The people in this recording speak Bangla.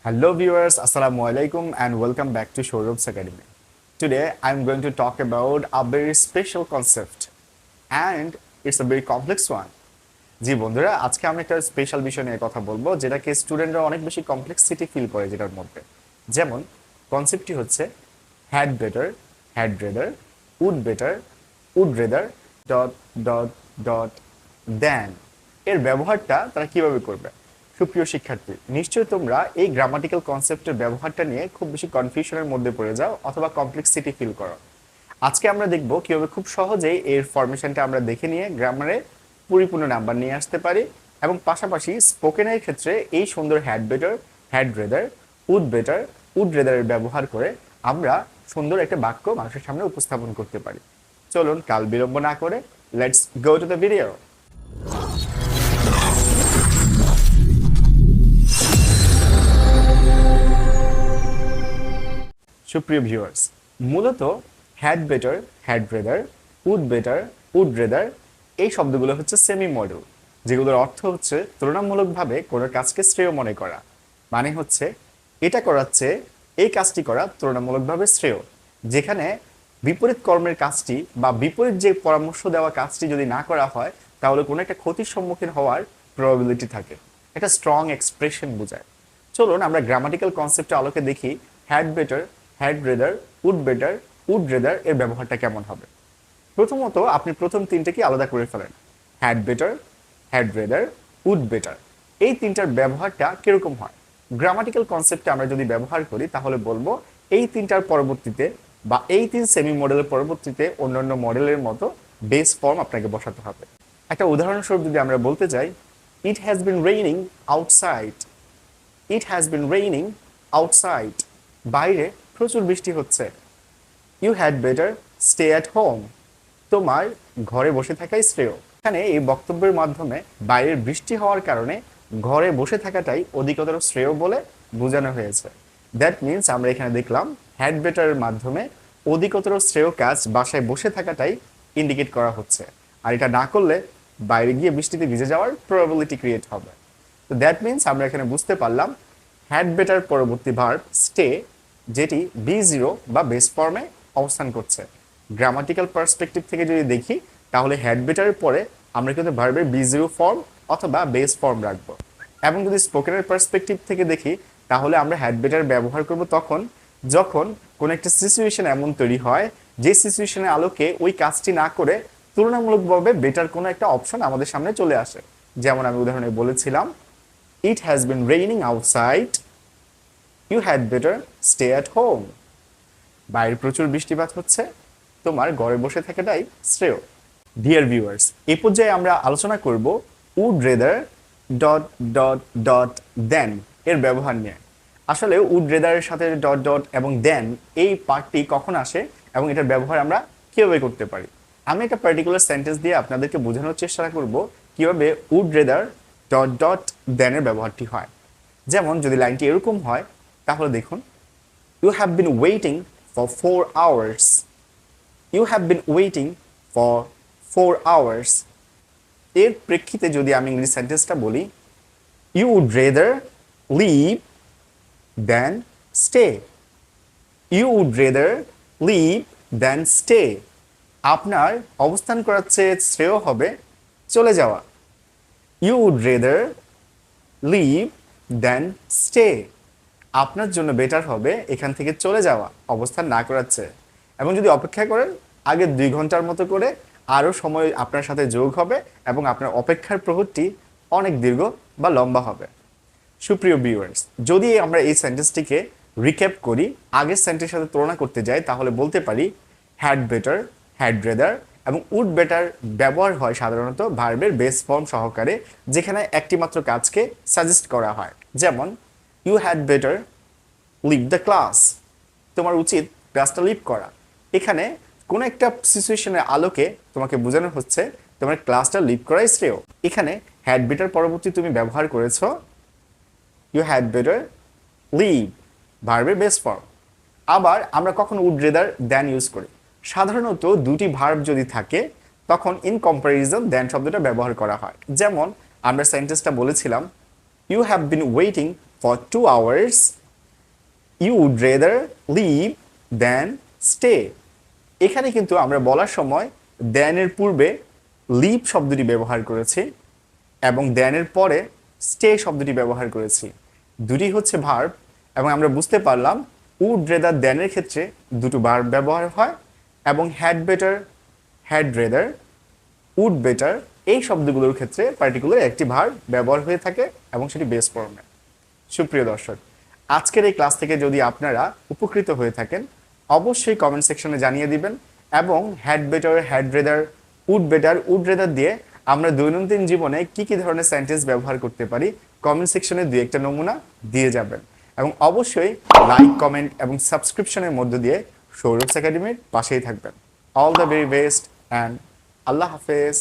Hello viewers, Assalamu alaikum and welcome back to Showroom's Academy. Today I'm going to talk about a very special concept and it's a very complex one. জি বন্ধুরা, আজকে আমি একটা স্পেশাল বিষয় নিয়ে কথা বলবো যেটাকে স্টুডেন্টরা অনেক বেশি কমপ্লেক্সিটি ফিল করে যেটার মধ্যে। যেমন কনসেপ্টটি হচ্ছে had better, had rather, would rather, dot dot dot দেন এর ব্যবহারটা তারা কিভাবে করবে। সুপ্রিয় শিক্ষার্থী, নিশ্চয়ই তোমরা এই গ্রামাটিক্যাল কনসেপ্টের ব্যবহারটা নিয়ে খুব বেশি কনফিউশনের মধ্যে পড়ে যাও অথবা কমপ্লেক্সিটি ফিল করো। আজকে আমরা দেখব কিভাবে খুব সহজেই এর ফরমেশনটা আমরা দেখে নিয়ে গ্রামারে পরিপূর্ণ নাম্বার নিয়ে আসতে পারি এবং পাশাপাশি স্পোকেনের ক্ষেত্রে এই সুন্দর had better, had rather, would রেদারের ব্যবহার করে আমরা সুন্দর একটা বাক্য মানুষের সামনে উপস্থাপন করতে পারি। চলুন কাল বিলম্ব না করে let's go to the video. সুপ্রিয় ভিউয়ার্স, মূলত had better, had rather, would rather এই শব্দগুলো হচ্ছে সেমি মডেল, যেগুলোর অর্থ হচ্ছে তুলনামূলকভাবে কোনো কাজকে শ্রেয় মনে করা। মানে হচ্ছে এটা করাচ্ছে এই কাজটি করা তুলনামূলকভাবে শ্রেয়, যেখানে বিপরীত কর্মের কাজটি বা বিপরীত যে পরামর্শ দেওয়া কাজটি যদি না করা হয় তাহলে কোনো একটা ক্ষতির সম্মুখীন হওয়ার প্রবাবিলিটি থাকে। একটা স্ট্রং এক্সপ্রেশন বোঝায়। চলুন আমরা গ্রামাটিক্যাল কনসেপ্টের আলোকে দেখি had better, had rather, would rather এর ব্যবহারটা কেমন হবে। প্রথমত আপনি প্রথম তিনটাকে আলাদা করে ফেলেন। Had better, had rather, would better এই তিনটার ব্যবহারটা কিরকম হয়। গ্রামাটিক্যাল কনসেপ্টে আমরা যদি ব্যবহার করি তাহলে বলবো এই তিনটার পরবর্তীতে বা এই তিন সেমি মডেলের পরবর্তীতে অন্যান্য মডেলের মতো বেস ফর্ম আপনাকে বসাতে হবে। একটা উদাহরণস্বরূপ যদি আমরা বলতে চাই, it has been raining outside. It has been raining outside, বাইরে প্রচুর বৃষ্টি হচ্ছে। You had better stay at home, তোমার ঘরে বসে থাকাই শ্রেয়। এখানে এই বক্তব্যের মাধ্যমে বাইরের বৃষ্টি হওয়ার কারণে ঘরে বসে থাকাটাই অধিকতর শ্রেয় বলে বোঝানো হয়েছে। দ্যাট মিনস আমরা এখানে দেখলাম হ্যাড বেটারের মাধ্যমে অধিকতর শ্রেয় কাজ বাসায় বসে থাকাটাই ইন্ডিকেট করা হচ্ছে, আর এটা না করলে বাইরে গিয়ে বৃষ্টিতে ভিজে যাওয়ার প্রবাবিলিটি ক্রিয়েট হবে। তো দ্যাট মিনস আমরা এখানে বুঝতে পারলাম হ্যাড বেটার পরবর্তী ভার্ব স্টে, যেটি B0 বা বেস ফর্মে অবস্থান করছে। গ্রামাটিক্যাল পার্সপেক্টিভ থেকে যদি দেখি তাহলে হ্যাড বেটারের পরে আমরা কিন্তু ভার্বের B0 ফর্ম অথবা বেস ফর্ম রাখবো, এবং যদি স্পোকেনের পার্সপেক্টিভ থেকে দেখি তাহলে আমরা হ্যাড বেটার ব্যবহার করব তখন যখন কোনো একটা সিচুয়েশন এমন তৈরি হয় যে সিচুয়েশনের আলোকে ওই কাজটি না করে তুলনামূলকভাবে বেটার কোনো একটা অপশন আমাদের সামনে চলে আসে। যেমন আমি উদাহরণে বলেছিলাম, it has been raining outside, you had better stay at home. বাইরে প্রচুর বৃষ্টিপাত হচ্ছে, তোমার ঘরে বসে থাকাটাই শ্রেয়। ডিয়ার ভিউয়ার্স, এই পর্যায়ে আমরা আলোচনা করব would rather dot dot dot দেন এর ব্যবহার নিয়ে। আসলে উড রেদারের সাথে ডট ডট এবং দেন এই পার্টটি কখন আসে এবং এটার ব্যবহার আমরা কিভাবে করতে পারি। আমি একটা পার্টিকুলার সেন্টেন্স দিয়ে আপনাদেরকে বোঝানোর চেষ্টা করব কিভাবে উড রেদার ডট ডট দেনের ব্যবহারটি হয়। যেমন যদি লাইনটি এরকম হয় তাহলে দেখুন, you have been waiting for 4 hours. You have been waiting for 4 hours. এর প্রেক্ষিতে যদি আমি ইংলিশ সেন্টেন্সটা বলি, you would rather leave than stay. You would rather leave than stay. আপনার অবস্থান করার চেয়ে শ্রেয় হবে চলে যাওয়া। You would rather leave than stay. আপনার জন্য বেটার হবে এখান থেকে চলে যাওয়া অবস্থান না করার চেয়ে। এবং যদি অপেক্ষা করেন আগে 2 ঘন্টার মতো করে আরও সময় আপনার সাথে যোগ হবে এবং আপনার অপেক্ষার প্রহরটি অনেক দীর্ঘ বা লম্বা হবে। সুপ্রিয় ভিউয়ার্স, যদি আমরা এই সেন্টেন্সটিকে রিক্যাপ করি, আগের সেন্টেন্সের সাথে তুলনা করতে যাই তাহলে বলতে পারি হ্যাড বেটার, হ্যাড রেদার এবং উড বেটার ব্যবহার হয় সাধারণত ভার্বের বেস ফর্ম সহকারে, যেখানে একটি মাত্র কাজকে সাজেস্ট করা হয়। যেমন you had better leave the class, তোমার উচিত ক্লাসটা লিভ করা। এখানে কোনো একটা সিচুয়েশনের আলোকে তোমাকে বোঝানো হচ্ছে তোমার ক্লাসটা লিভ করাই শ্রেয়। এখানে হ্যাড বেটার পরবর্তী তুমি ব্যবহার করেছো ইউ হ্যাড বেটার লিভ, ভার্বের বেস ফর্ম। আবার আমরা কখন উড রেদার দেন ইউজ করি, সাধারণত দুটি ভার্ব যদি থাকে তখন ইন কম্পারিজন দেন শব্দটা ব্যবহার করা হয়। যেমন আমরা সেন্টেন্সটা বলেছিলাম, you have been waiting for 2 hours, you would rather leave than stay. এখানে কিন্তু আমরা বলার সময় than এর পূর্বে leave শব্দটি ব্যবহার করেছি এবং than এর পরে stay শব্দটি ব্যবহার করেছি। দুটি হচ্ছে ভার্ব এবং আমরা বুঝতে পারলাম would rather than এর ক্ষেত্রে দুটো ভার্ব ব্যবহার হয় এবং had better, had rather, would better এই শব্দগুলোর ক্ষেত্রে পার্টিকুলার একটি ভার্ব ব্যবহার হয়ে থাকে এবং সেটি বেস ফর্মে। সুপ্রিয় দর্শক, আজকের এই ক্লাস থেকে যদি আপনারা উপকৃত হয়ে থাকেন অবশ্যই কমেন্ট সেকশনে জানিয়ে দিবেন এবং had better, had rather, would better, would rather দিয়ে আমরা দৈনন্দিন জীবনে কি কি ধরনের সেন্টেন্স ব্যবহার করতে পারি কমেন্ট সেকশনে দুই একটা নমুনা দিয়ে যাবেন এবং অবশ্যই লাইক, কমেন্ট এবং সাবস্ক্রিপশনের মধ্য দিয়ে সৌরভ একাডেমির পাশেই থাকবেন। All the very best and আল্লাহ হাফেজ।